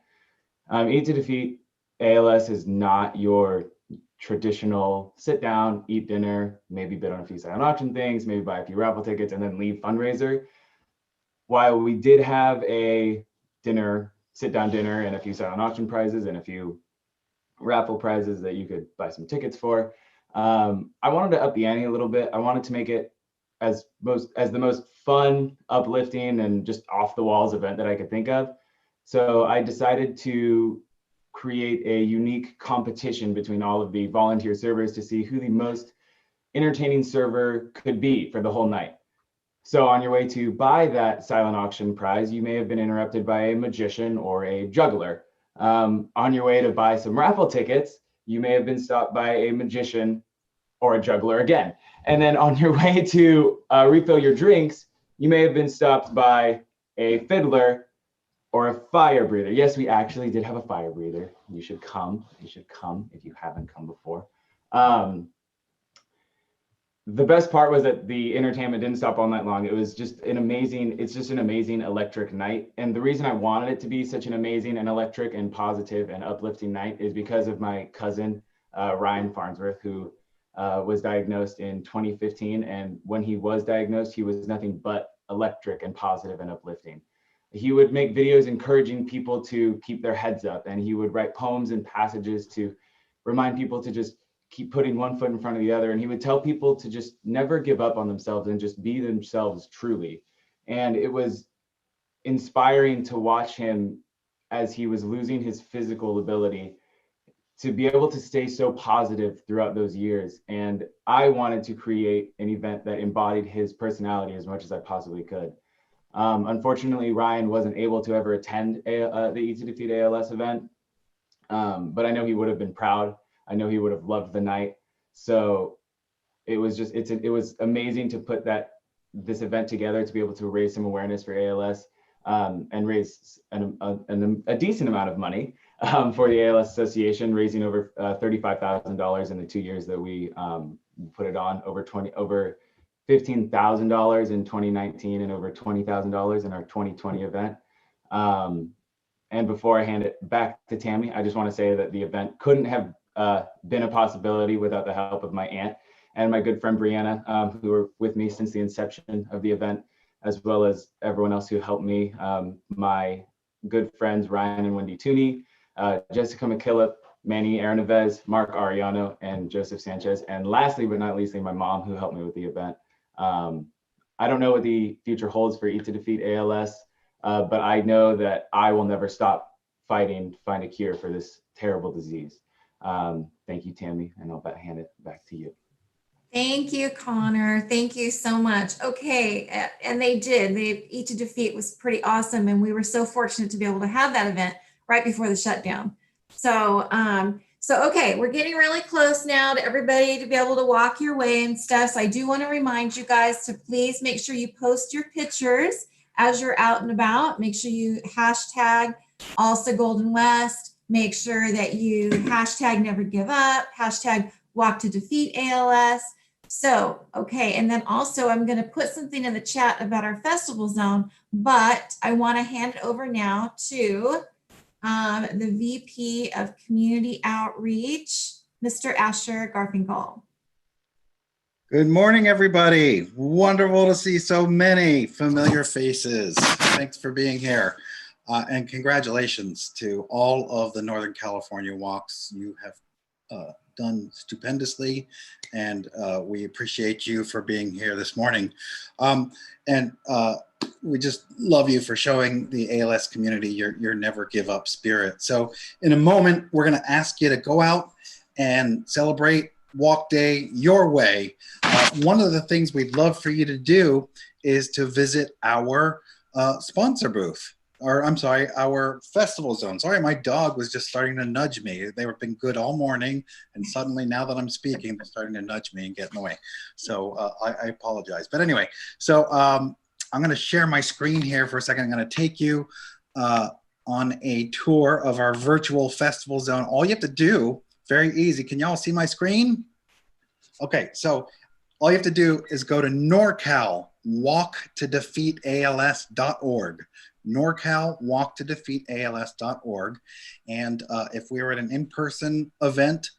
Eat to Defeat ALS is not your traditional sit down, eat dinner, maybe bid on a few silent auction things, maybe buy a few raffle tickets and then leave fundraiser. While we did have a dinner, sit down dinner and a few silent auction prizes and a few raffle prizes that you could buy some tickets for, I wanted to up the ante a little bit. I wanted to make it as the most fun, uplifting, and just off the walls event that I could think of. So I decided to create a unique competition between all of the volunteer servers to see who the most entertaining server could be for the whole night. So on your way to buy that silent auction prize, you may have been interrupted by a magician or a juggler. On your way to buy some raffle tickets, you may have been stopped by a magician or a juggler again. And then on your way to refill your drinks, you may have been stopped by a fiddler or a fire breather. Yes, we actually did have a fire breather. You should come. You should come if you haven't come before. The best part was that the entertainment didn't stop all night long. It was just an amazing, it's just an amazing electric night. And the reason I wanted it to be such an amazing and electric and positive and uplifting night is because of my cousin, Ryan Farnsworth, who was diagnosed in 2015. And when he was diagnosed, he was nothing but electric and positive and uplifting. He would make videos encouraging people to keep their heads up, and he would write poems and passages to remind people to just keep putting one foot in front of the other. And he would tell people to just never give up on themselves and just be themselves truly. And it was inspiring to watch him as he was losing his physical ability to be able to stay so positive throughout those years. And I wanted to create an event that embodied his personality as much as I possibly could. Unfortunately, Ryan wasn't able to ever attend the Eat to Defeat ALS event, but I know he would have been proud. I know he would have loved the night. So it was just, it was amazing to put this event together to be able to raise some awareness for ALS and raise a decent amount of money for the ALS Association, raising over $35,000 in the 2 years that we put it on, over $15,000 in 2019 and over $20,000 in our 2020 event. And before I hand it back to Tammy, I just want to say that the event couldn't have been a possibility without the help of my aunt and my good friend Brianna, who were with me since the inception of the event, as well as everyone else who helped me. My good friends Ryan and Wendy Tooney, Jessica McKillop, Manny Aranevez, Mark Ariano, and Joseph Sanchez. And lastly, but not leastly, my mom, who helped me with the event. I don't know what the future holds for Eat to Defeat ALS, but I know that I will never stop fighting to find a cure for this terrible disease. Thank you, Tammy, and I'll hand it back to you. Thank you, Connor. Thank you so much. Okay, and they did. Eat to Defeat was pretty awesome, and we were so fortunate to be able to have that event right before the shutdown. So, okay, we're getting really close now to everybody to be able to walk your way and stuff. So I do want to remind you guys to please make sure you post your pictures as you're out and about. Make sure you hashtag also Golden West. Make sure that you hashtag never give up, hashtag walk to defeat ALS. So, okay, and then also I'm going to put something in the chat about our festival zone, but I want to hand it over now to the VP of Community Outreach, Mr. Asher Garfinkel. Good morning, everybody. Wonderful to see so many familiar faces. Thanks for being here. And congratulations to all of the Northern California walks. You have done stupendously, and we appreciate you for being here this morning. We just love you for showing the ALS community your never give up spirit. So in a moment, we're gonna ask you to go out and celebrate Walk Day your way. One of the things we'd love for you to do is to visit our sponsor booth. our festival zone. Sorry, my dog was just starting to nudge me. They've been good all morning, and suddenly now that I'm speaking, they're starting to nudge me and get in the way. So I apologize. But anyway, so I'm going to share my screen here for a second. I'm going to take you on a tour of our virtual festival zone. All you have to do, very easy. Can y'all see my screen? Okay, so all you have to do is go to NorCal, walktodefeatals.org. NorCal, walktodefeatals.org. And if we were at an in-person event,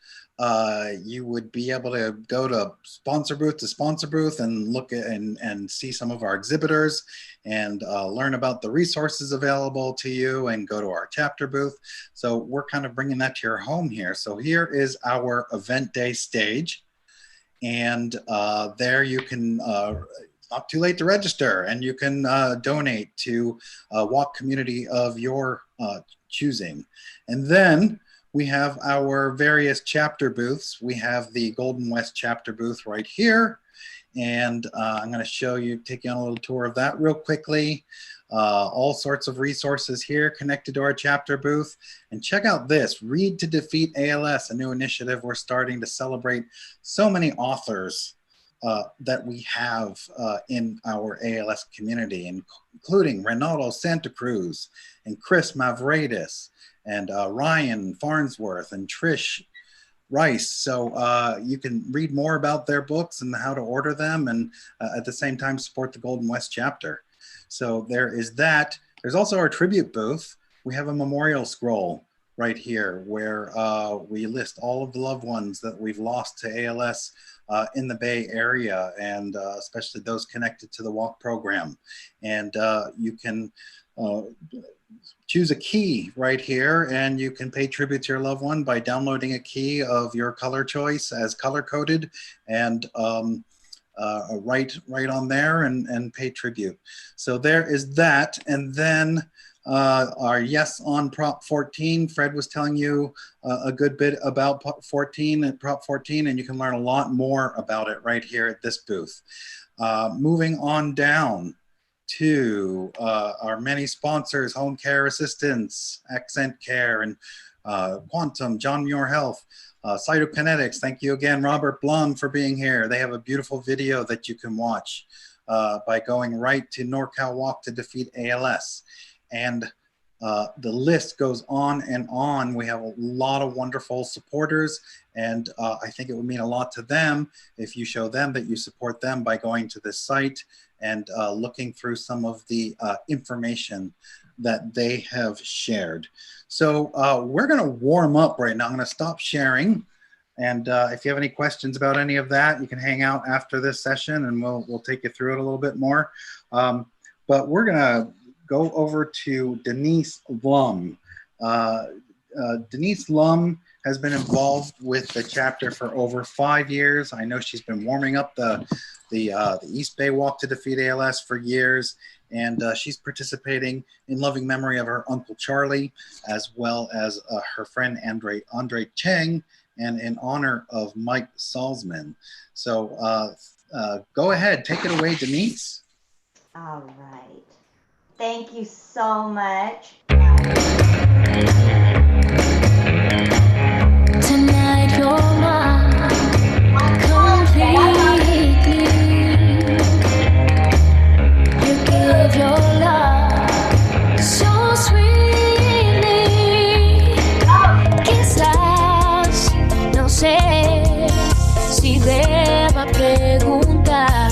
you would be able to go to sponsor booth and look at and see some of our exhibitors and learn about the resources available to you and go to our chapter booth. So we're kind of bringing that to your home here. So here is our event day stage. And there you can, not too late to register, and you can donate to a walk community of your choosing. And then we have our various chapter booths. We have the Golden West chapter booth right here. And I'm going to show you, take you on a little tour of that real quickly. All sorts of resources here connected to our chapter booth. And check out this, Read to Defeat ALS, a new initiative we're starting to celebrate so many authors that we have in our ALS community, including Renato Santa Cruz and Chris Mavridis and Ryan Farnsworth and Trish Rice. So you can read more about their books and how to order them, and at the same time support the Golden West chapter. So there is that. There's also our tribute booth. We have a memorial scroll right here where we list all of the loved ones that we've lost to ALS in the Bay Area, and especially those connected to the walk program. And you can choose a key right here, and you can pay tribute to your loved one by downloading a key of your color choice as color coded, and right on there and pay tribute. So there is that. And then our yes on Prop 14. Fred was telling you a good bit about Prop 14, and you can learn a lot more about it right here at this booth. Moving on down to our many sponsors, Home Care Assistance, Accent Care, and Quantum, John Muir Health, Cytokinetics. Thank you again, Robert Blum, for being here. They have a beautiful video that you can watch by going right to NorCal Walk to Defeat ALS. And the list goes on and on. We have a lot of wonderful supporters, and I think it would mean a lot to them if you show them that you support them by going to this site and looking through some of the information that they have shared. So we're going to warm up right now. I'm going to stop sharing. And if you have any questions about any of that, you can hang out after this session and we'll take you through it a little bit more. But we're going to go over to Denise Lum. Denise Lum has been involved with the chapter for over 5 years. I know she's been warming up the East Bay Walk to Defeat ALS for years, and she's participating in loving memory of her Uncle Charlie, as well as her friend Andre Cheng, and in honor of Mike Salzman. So go ahead, take it away, Denise. All right. Thank you so much. Tonight you're mine completely. You give your love so sweetly. Quizás, no sé si deba preguntar,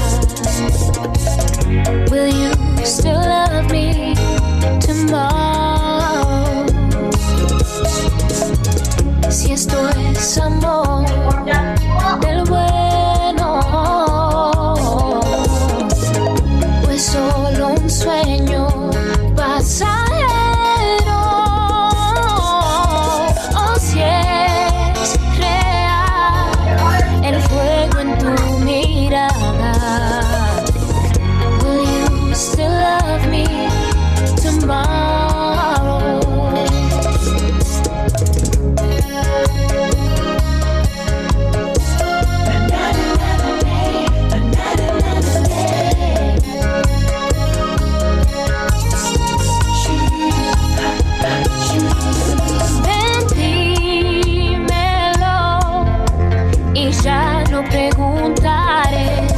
will you still love me tomorrow? Si esto es amor del bueno, o es solo un sueño pasajero, o si es real el fuego en tu mirada. Will you still love me tomorrow? preguntaré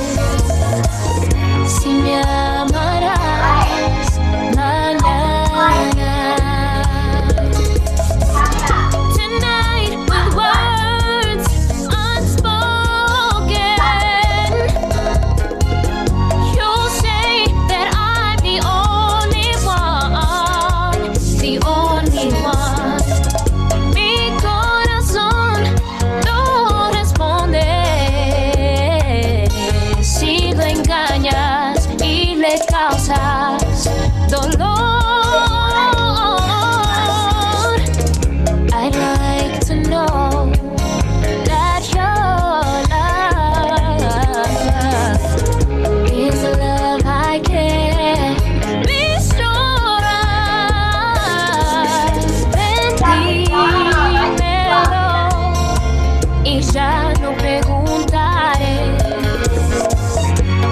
si me amarás mañana. Tonight with words unspoken, you'll say that I'm the only one, the only one. Mi corazón no responde si lo engañas y le causas dolor. I'd like to know that your love is a love I can't be sure of. Ven, dímelo y ya no preguntaré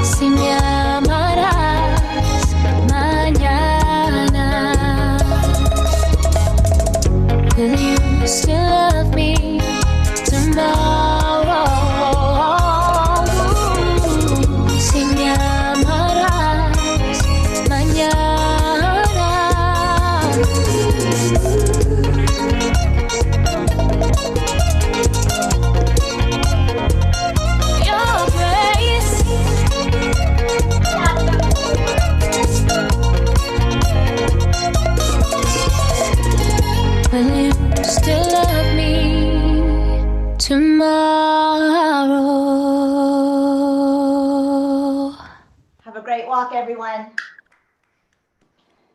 si me amarás mañana. Will you still love me tomorrow? Si me amarás mañana. Your grace. Will you still love me tomorrow? Have a great walk, everyone.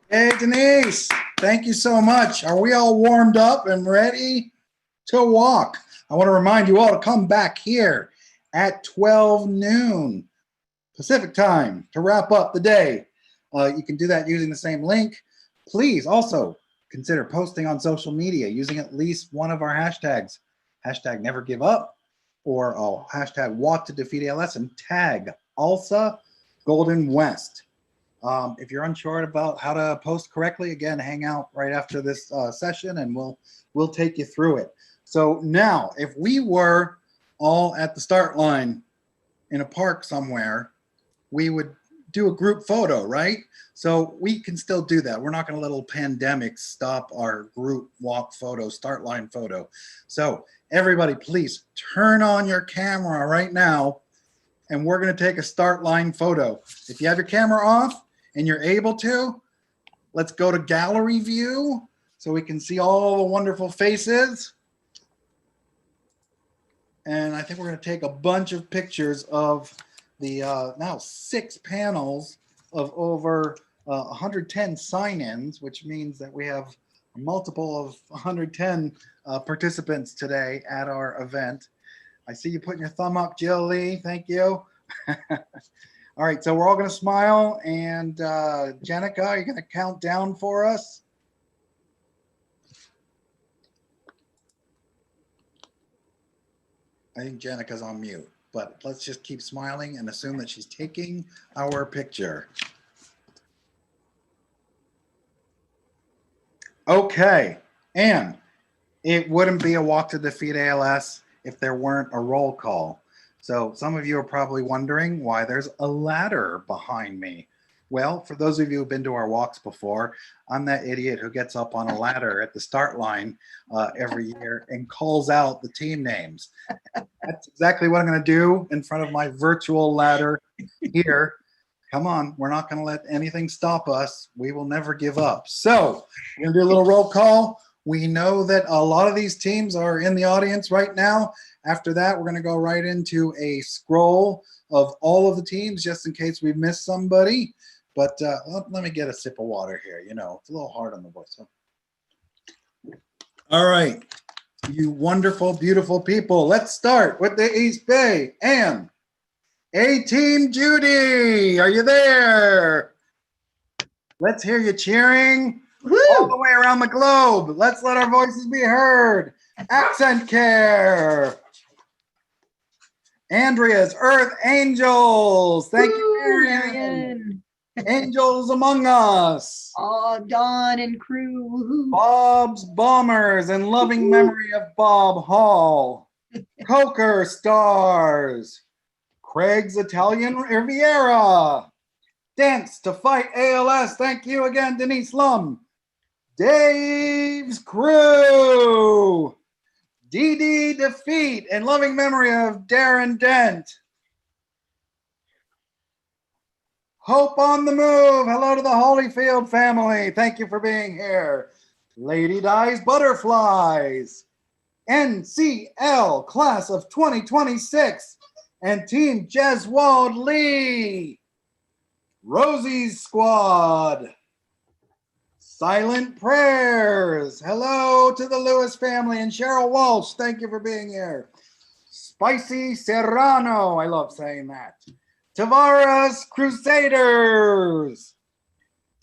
Hey, Denise, thank you so much. Are we all warmed up and ready to walk? I want to remind you all to come back here at 12 noon Pacific time to wrap up the day. You can do that using the same link. Please also consider posting on social media using at least one of our hashtags. Hashtag never give up or hashtag walk to defeat ALS and tag ALSA Golden West. If you're unsure about how to post correctly, again, hang out right after this session and we'll take you through it. So now, if we were all at the start line in a park somewhere, we would do a group photo, right? So we can still do that. We're not going to let a little pandemic stop our group walk photo, start line photo. So everybody, please turn on your camera right now and we're going to take a start line photo. If you have your camera off and you're able to, let's go to gallery view so we can see all the wonderful faces. And I think we're going to take a bunch of pictures of the now 6 panels of over 110 sign-ins, which means that we have a multiple of 110 participants today at our event. I see you putting your thumb up, Jill Lee. Thank you. All right, so we're all going to smile. And Jenica, are you going to count down for us? I think Jenica's on mute, but let's just keep smiling and assume that she's taking our picture. Okay, and it wouldn't be a walk to defeat ALS if there weren't a roll call. So some of you are probably wondering why there's a ladder behind me. Well, for those of you who've been to our walks before, I'm that idiot who gets up on a ladder at the start line every year and calls out the team names. That's exactly what I'm going to do in front of my virtual ladder here. Come on, we're not going to let anything stop us. We will never give up. So we're going to do a little roll call. We know that a lot of these teams are in the audience right now. After that, we're going to go right into a scroll of all of the teams just in case we missed somebody. But let me get a sip of water here. You know, it's a little hard on the voice. So. All right, you wonderful, beautiful people. Let's start with the East Bay. And A-Team Judy, are you there? Let's hear you cheering. Woo! All the way around the globe. Let's let our voices be heard. Accent Care. Andrea's Earth Angels. Thank you, Marianne. Angels Among Us. Oh, Dawn and crew. Woo-hoo. Bob's Bombers in loving memory of Bob Hall. Coker Stars. Craig's Italian Riviera. Dance to Fight ALS. Thank you again, Denise Lum. Dave's Crew. DD Defeat in loving memory of Darren Dent. Hope on the Move. Hello to the Holyfield family. Thank you for being here. Lady Dies Butterflies. NCL Class of 2026 and Team Jeswald Lee. Rosie's Squad. Silent Prayers. Hello to the Lewis family and Cheryl Walsh. Thank you for being here. Spicy Serrano. I love saying that. Tavares Crusaders.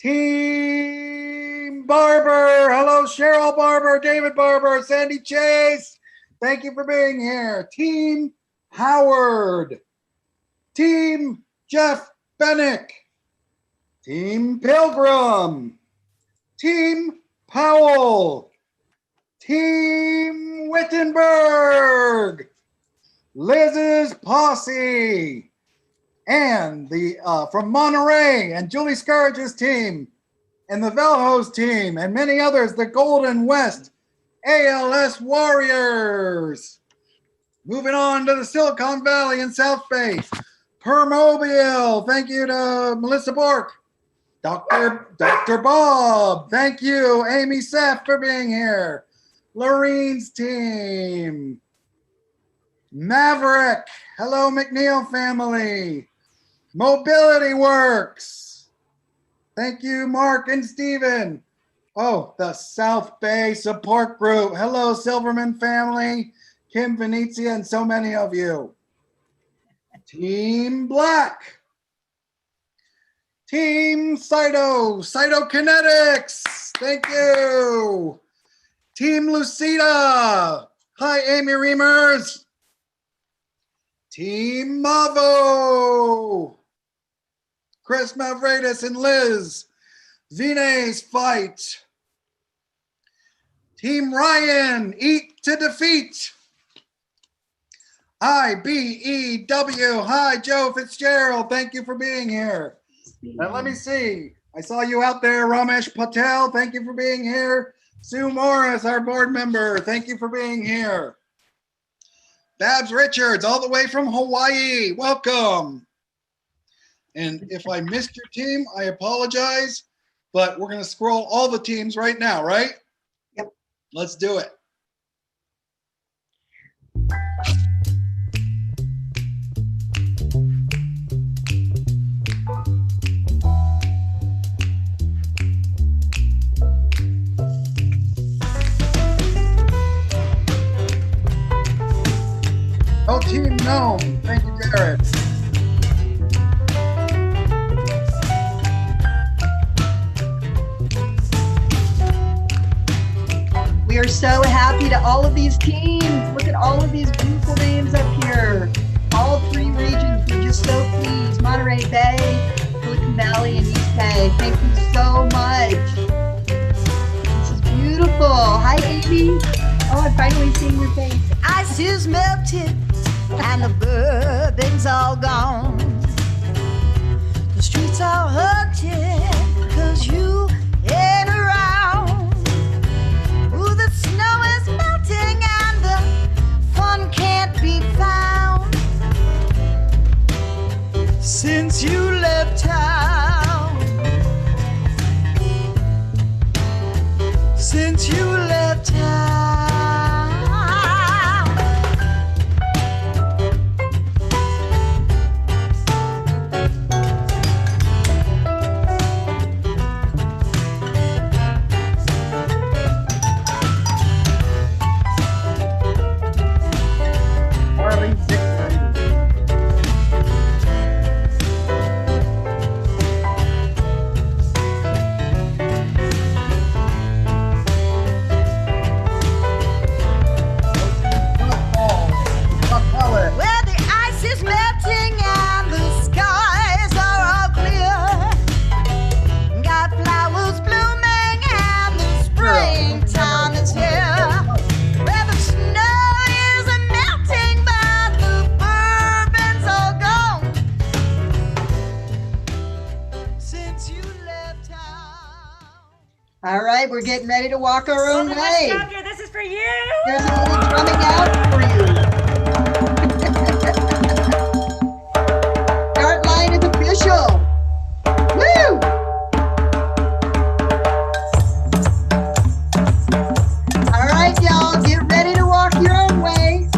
Team Barber. Hello, Cheryl Barber, David Barber, Sandy Chase. Thank you for being here. Team Howard. Team Jeff Bennick. Team Pilgrim. Team Powell. Team Wittenberg. Liz's Posse. And the from Monterey and Julie Scourge's team and the Velho's team and many others, the Golden West ALS Warriors. Moving on to the Silicon Valley and South Bay. Permobile. Thank you to Melissa Bork. Dr. Bob. Thank you, Amy Seff, for being here. Lorene's team. Maverick. Hello, McNeil family. Mobility Works. Thank you, Mark and Steven. Oh, the South Bay Support Group. Hello, Silverman family. Kim Venezia and so many of you. Team Black. Team Cytokinetics. Thank you. Team Lucida. Hi, Amy Reimers. Team Mavo. Chris Mavridis and Liz. Vinay's Fight. Team Ryan. Eat to Defeat. IBEW. Hi, Joe Fitzgerald. Thank you for being here. And let me see. I saw you out there, Ramesh Patel. Thank you for being here. Sue Morris, our board member. Thank you for being here. Babs Richards, all the way from Hawaii. Welcome. And if I missed your team, I apologize, but we're going to scroll all the teams right now, right? Yep. Let's do it. Oh, Team Gnome. Thank you, Jared. We are so happy to all of these teams. Look at all of these beautiful names up here. All three regions, we're just so pleased. Monterey Bay, Silicon Valley, and East Bay. Thank you so much. This is beautiful. Hi, Amy. Oh, I'm finally seeing your face. Ice is melted and the bourbon's all gone. The streets are hurting 'cause you ain't around. Ooh, the snow is melting and the fun can't be found. Since you left town. Since you left town. right, we're getting ready to walk our own way. This is for you. There's a little drumming out for you. Start line is official. Woo! All right, y'all, get ready to walk your own way.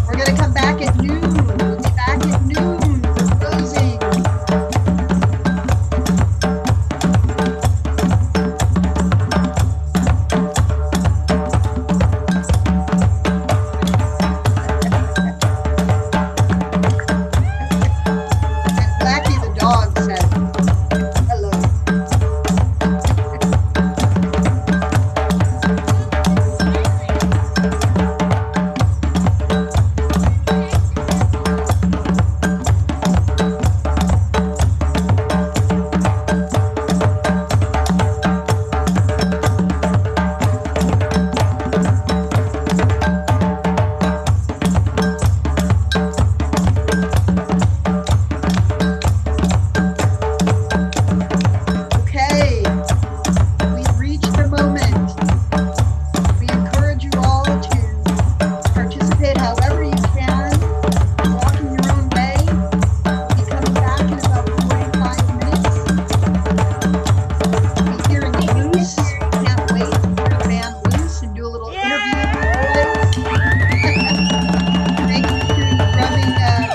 We're gonna come back at noon. We'll be back at noon for closing. And Blackie the dog said hello. Okay, we've reached the moment. We encourage you all to participate however you can, walking your own way. We'll be coming back in about 45 minutes. We'll be hearing Loose. Can't wait to hear the band Loose and do a little interview with the boys. Thank you to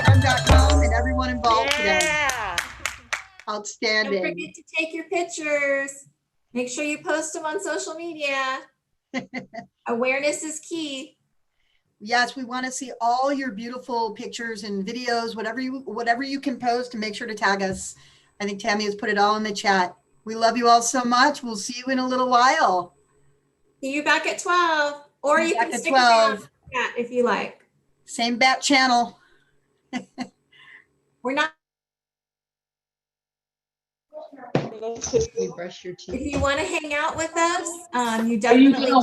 drum.com and everyone involved today. Don't Outstanding. forget to take your pictures. Make sure you post them on social media. Awareness is key. Yes, we want to see all your beautiful pictures and videos, whatever you can post, and make sure to tag us. I think Tammy has put it all in the chat. We love you all so much. We'll see you in a little while. See you back at 12, or See you you back can at stick around 12. if you like. Same bat channel. We're not. Brush your teeth. If you want to hang out with us, you Are you definitely. gonna